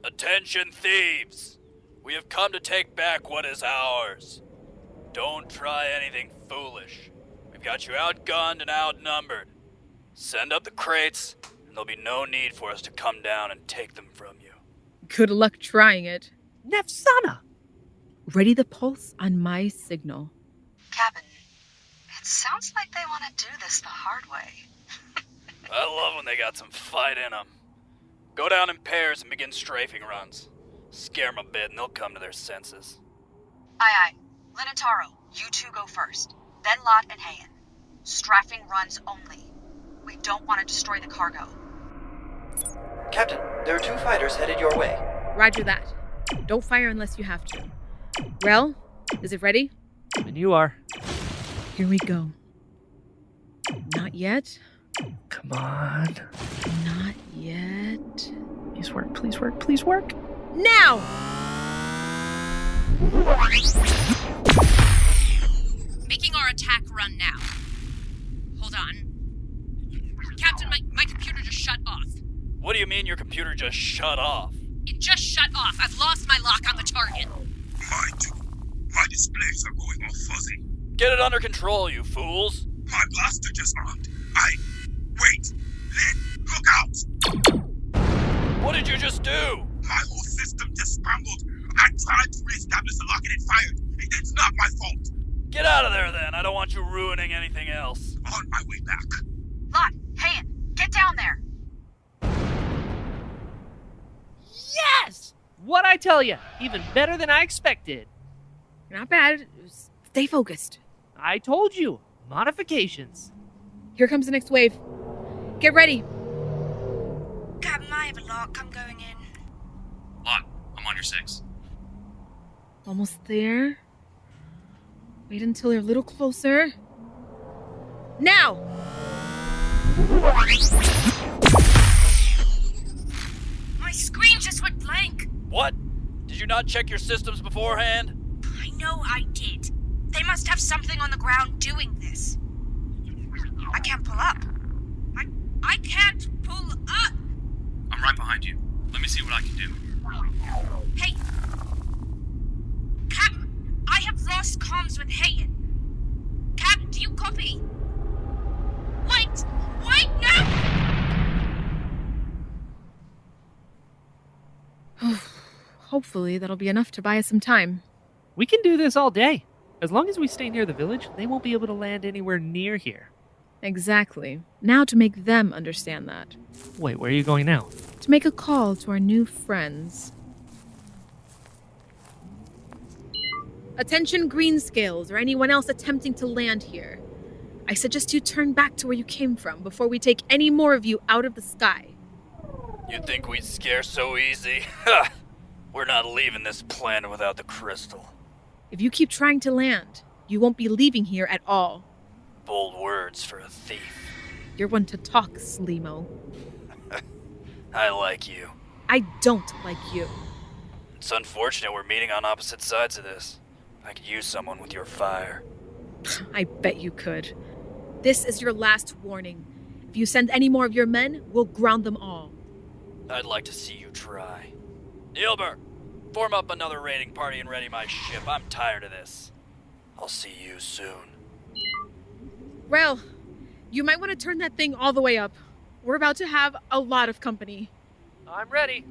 Attention, thieves! We have come to take back what is ours. Don't try anything foolish. We've got you outgunned and outnumbered. Send up the crates, and there'll be no need for us to come down and take them from you. Good luck trying it. Navsana! Ready the pulse on my signal. Captain, it sounds like they want to do this the hard way. I love when they got some fight in them. Go down in pairs and begin strafing runs. Scare them a bit and they'll come to their senses. Aye. Linataro, you two go first. Then Lot and Hayen. Strafing runs only. We don't want to destroy the cargo. Captain, there are 2 fighters headed your way. Roger that. Don't fire unless you have to. Rel, is it ready? And you are. Here we go. Not yet. Come on. Not yet. Please work, please work, please work. Now! Making our attack run now. Hold on. Captain, my computer just shut off. What do you mean your computer just shut off? It just shut off. I've lost my lock on the target. My displays are going all fuzzy. Get it under control, you fools. My blaster just armed. Wait! Lynn, look out! What did you just do? My whole system just scrambled. I tried to reestablish the lock and it fired. It's not my fault. Get out of there then. I don't want you ruining anything else. On my way back. Lot, Hayen, get down there! Yes! What'd I tell you? Even better than I expected. Not bad. Stay focused. I told you. Modifications. Here comes the next wave. Get ready. Captain, I have a lock. I'm going in. Lot, I'm on your 6. Almost there. Wait until you're a little closer. Now! My screen just went blank. What? Did you not check your systems beforehand? I know I did. They must have something on the ground doing this. I can't pull up. I can't pull up. I'm right behind you. Let me see what I can do. Hey. Captain, I have lost comms with Hayen. Captain, do you copy? Wait, no! Hopefully that'll be enough to buy us some time. We can do this all day. As long as we stay near the village, they won't be able to land anywhere near here. Exactly. Now to make them understand that. Wait, where are you going now? To make a call to our new friends. Attention Greenscales or anyone else attempting to land here. I suggest you turn back to where you came from before we take any more of you out of the sky. You think we'd scare so easy? We're not leaving this planet without the crystal. If you keep trying to land, you won't be leaving here at all. Bold words for a thief. You're one to talk, Slimo. I like you. I don't like you. It's unfortunate we're meeting on opposite sides of this. I could use someone with your fire. I bet you could. This is your last warning. If you send any more of your men, we'll ground them all. I'd like to see you try. Nielber, form up another raiding party and ready my ship. I'm tired of this. I'll see you soon. Rel, you might want to turn that thing all the way up. We're about to have a lot of company. I'm ready.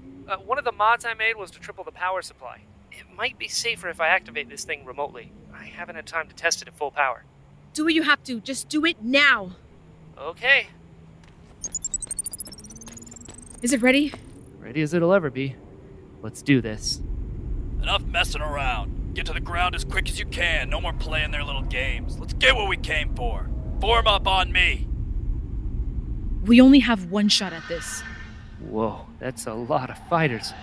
One of the mods I made was to triple the power supply. It might be safer if I activate this thing remotely. I haven't had time to test it at full power. Do what you have to. Just do it now. Okay. Is it ready? Ready as it'll ever be. Let's do this. Enough messing around. Get to the ground as quick as you can. No more playing their little games. Let's get what we came for. Form up on me. We only have one shot at this. Whoa, that's a lot of fighters.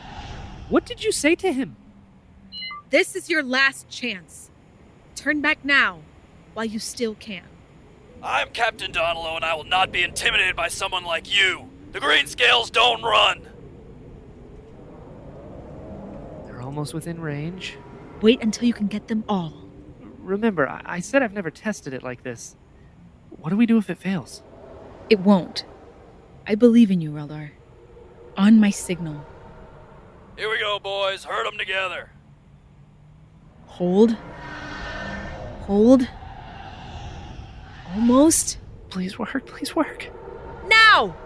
What did you say to him? This is your last chance. Turn back now, while you still can. I'm Captain Donalo, and I will not be intimidated by someone like you. The Greenscales don't run. They're almost within range. Wait until you can get them all. Remember, I said I've never tested it like this. What do we do if it fails? It won't. I believe in you, Relldar. On my signal. Here we go, boys. Herd them together. Hold. Hold. Almost. Please work, please work. Now!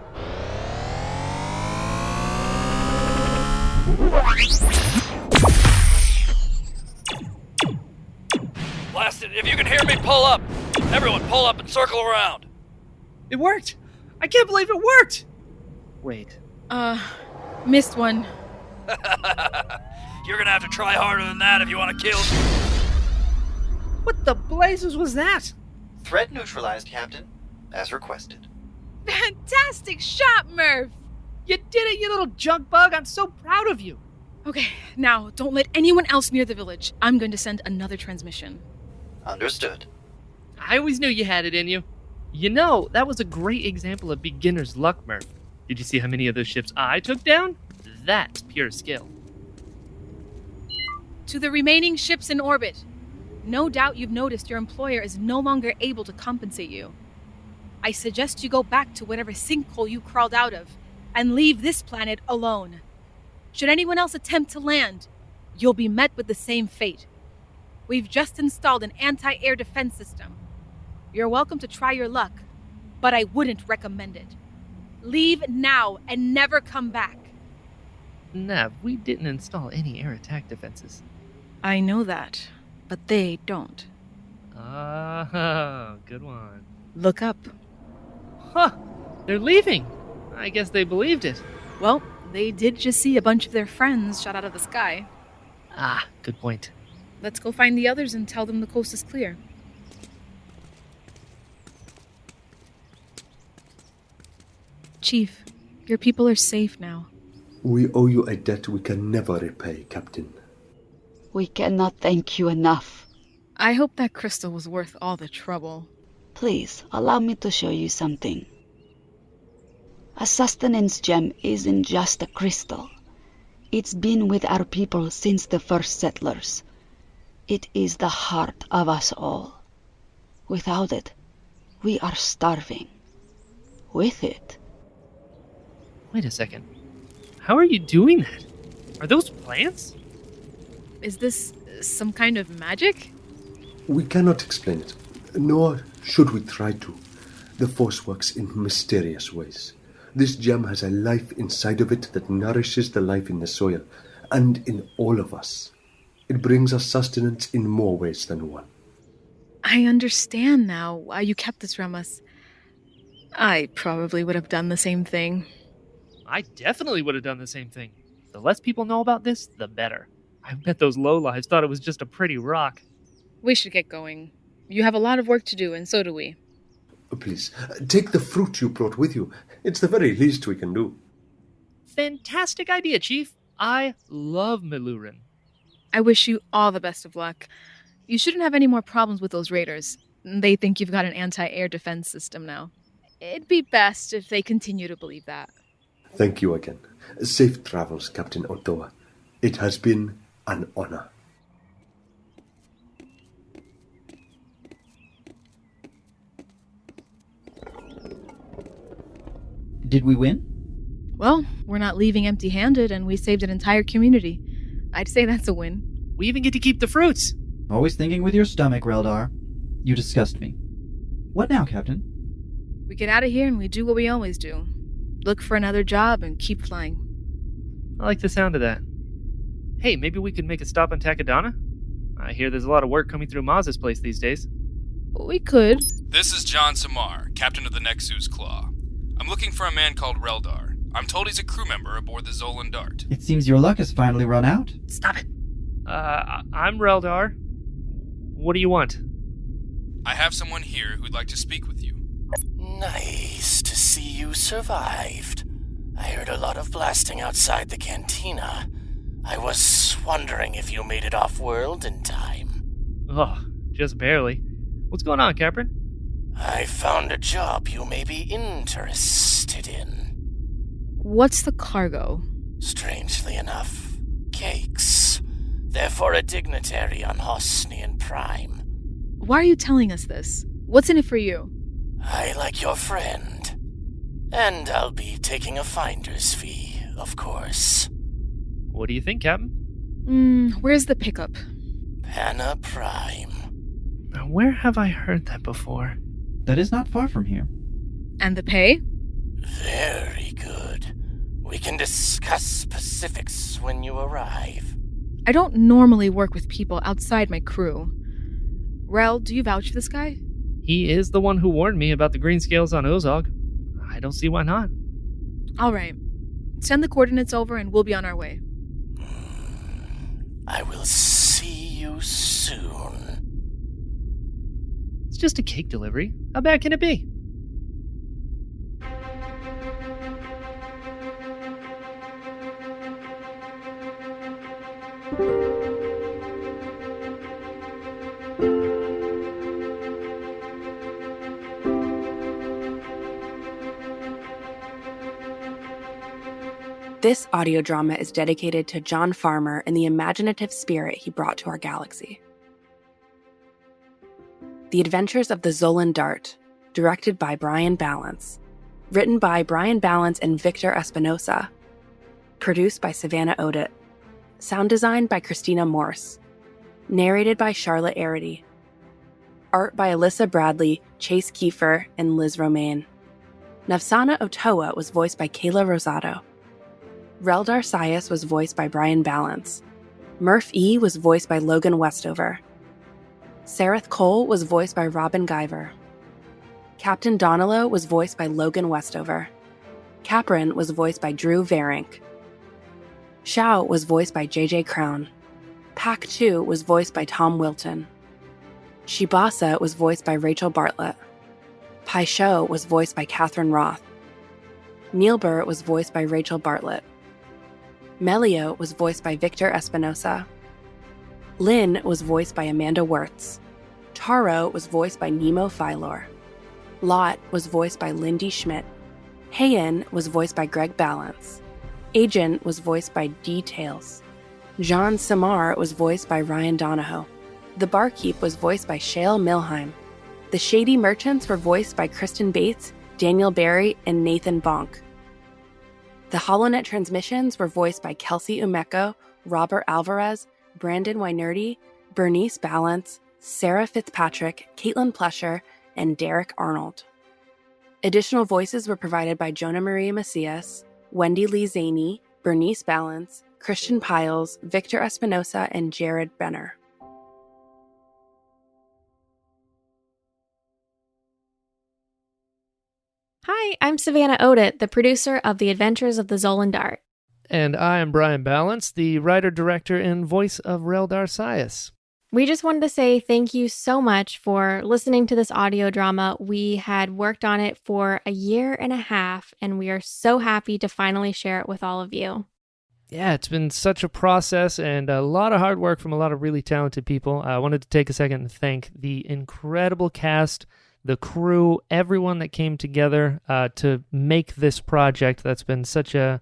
Blast it. If you can hear me, pull up. Everyone, pull up and circle around. It worked. I can't believe it worked! Wait. Missed one. You're gonna have to try harder than that if you want to kill. What the blazes was that? Threat neutralized, Captain, as requested. Fantastic shot, Murph! You did it, you little junk bug. I'm so proud of you. Okay, now, don't let anyone else near the village. I'm going to send another transmission. Understood. I always knew you had it in you. You know, that was a great example of beginner's luck, Murph. Did you see how many of those ships I took down? That's pure skill. To the remaining ships in orbit. No doubt you've noticed your employer is no longer able to compensate you. I suggest you go back to whatever sinkhole you crawled out of and leave this planet alone. Should anyone else attempt to land, you'll be met with the same fate. We've just installed an anti-air defense system. You're welcome to try your luck, but I wouldn't recommend it. Leave now and never come back. Nav, we didn't install any air attack defenses. I know that, but they don't. Oh, good one. Look up. Huh, they're leaving. I guess they believed it. Well, they did just see a bunch of their friends shot out of the sky. Ah, good point. Let's go find the others and tell them the coast is clear. Chief, your people are safe now. We owe you a debt we can never repay, Captain. We cannot thank you enough. I hope that crystal was worth all the trouble. Please, allow me to show you something. A sustenance gem isn't just a crystal. It's been with our people since the first settlers. It is the heart of us all. Without it, we are starving. With it... Wait a second. How are you doing that? Are those plants? Is this some kind of magic? We cannot explain it, nor should we try to. The Force works in mysterious ways. This gem has a life inside of it that nourishes the life in the soil, and in all of us. It brings us sustenance in more ways than one. I understand now why you kept this from us. I probably would have done the same thing. I definitely would have done the same thing. The less people know about this, the better. I bet those lowlives thought it was just a pretty rock. We should get going. You have a lot of work to do, and so do we. Please, take the fruit you brought with you. It's the very least we can do. Fantastic idea, Chief. I love Milurin. I wish you all the best of luck. You shouldn't have any more problems with those raiders. They think you've got an anti-air defense system now. It'd be best if they continue to believe that. Thank you again. Safe travels, Captain Otoah. It has been an honor. Did we win? Well, we're not leaving empty-handed, and we saved an entire community. I'd say that's a win. We even get to keep the fruits. Always thinking with your stomach, Relldar. You disgust me. What now, Captain? We get out of here and we do what we always do. Look for another job and keep flying. I like the sound of that. Hey, maybe we could make a stop on Takodana? I hear there's a lot of work coming through Maz's place these days. We could. This is John Samar, captain of the Nexus Claw. I'm looking for a man called Relldar. I'm told he's a crew member aboard the Zolan Dart. It seems your luck has finally run out. Stop it. I'm Relldar. What do you want? I have someone here who'd like to speak with you. Nice to see you survived. I heard a lot of blasting outside the cantina. I was wondering if you made it off-world in time. Oh, just barely. What's going on, Captain? I found a job you may be interested in. What's the cargo? Strangely enough, cakes. They're for a dignitary on Hosnian Prime. Why are you telling us this? What's in it for you? I like your friend. And I'll be taking a finder's fee, of course. What do you think, Captain? Where's the pickup? Panna Prime. Now, where have I heard that before? That is not far from here. And the pay? Very good. We can discuss specifics when you arrive. I don't normally work with people outside my crew. Rel, do you vouch for this guy? He is the one who warned me about the green scales on Ozog. I don't see why not. All right. Send the coordinates over and we'll be on our way. I will see you soon. It's just a cake delivery. How bad can it be? This audio drama is dedicated to John Farmer and the imaginative spirit he brought to our galaxy. The Adventures of the Zolan Dart, directed by Brian Balance. Written by Brian Balance and Victor Espinosa. Produced by Savannah Odit. Sound designed by Christina Morse. Narrated by Charlotte Arity. Art by Alyssa Bradley, Chase Kiefer, and Liz Romaine. Navsana Otoah was voiced by Kayla Rosado. Relldar Sias was voiced by Brian Balance. MURPH-E was voiced by Logan Westover. Sareth Cole was voiced by Robin Guyver. Captain Donalo was voiced by Logan Westover. Caprin was voiced by Drew Verink. Shao was voiced by JJ Crown. Pac 2 was voiced by Tom Wilton. Shibasa was voiced by Rachel Bartlett. Pai Sho was voiced by Catherine Roth. Neilbur was voiced by Rachel Bartlett. Melio was voiced by Victor Espinosa. Lynn was voiced by Amanda Wirtz. Taro was voiced by Nemo Philor. Lot was voiced by Lindy Schmidt. Hayen was voiced by Greg Balance. Agent was voiced by D. Tails. Jean Samar was voiced by Ryan Donahoe. The Barkeep was voiced by Shale Milheim. The Shady Merchants were voiced by Kristen Bates, Daniel Barry, and Nathan Bonk. The HoloNet transmissions were voiced by Kelsey Umeko, Robert Alvarez, Brandon Wynerdy, Bernice Balance, Sarah Fitzpatrick, Caitlin Plesher, and Derek Arnold. Additional voices were provided by Jonah Maria Macias, Wendy Lee Zaney, Bernice Balance, Christian Piles, Victor Espinosa, and Jared Benner. Hi, I'm Savannah Odit, the producer of The Adventures of the Zolan Dart. And I am Brian Balance, the writer, director, and voice of Relldar Sias. We just wanted to say thank you so much for listening to this audio drama. We had worked on it for a year and a half, and we are so happy to finally share it with all of you. Yeah, it's been such a process and a lot of hard work from a lot of really talented people. I wanted to take a second and thank the incredible cast, the crew, everyone that came together to make this project that's been such a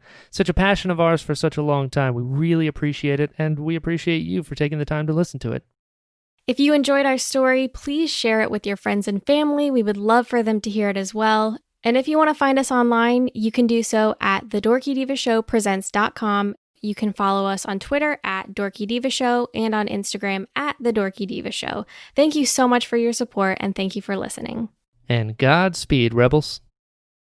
passion of ours for such a long time. We really appreciate it, and we appreciate you for taking the time to listen to it. If you enjoyed our story, please share it with your friends and family. We would love for them to hear it as well. And if you want to find us online, you can do so at thedorkydivashowpresents.com. You can follow us on Twitter at Dorky Diva Show and on Instagram at The Dorky Diva Show. Thank you so much for your support, and thank you for listening. And Godspeed, Rebels.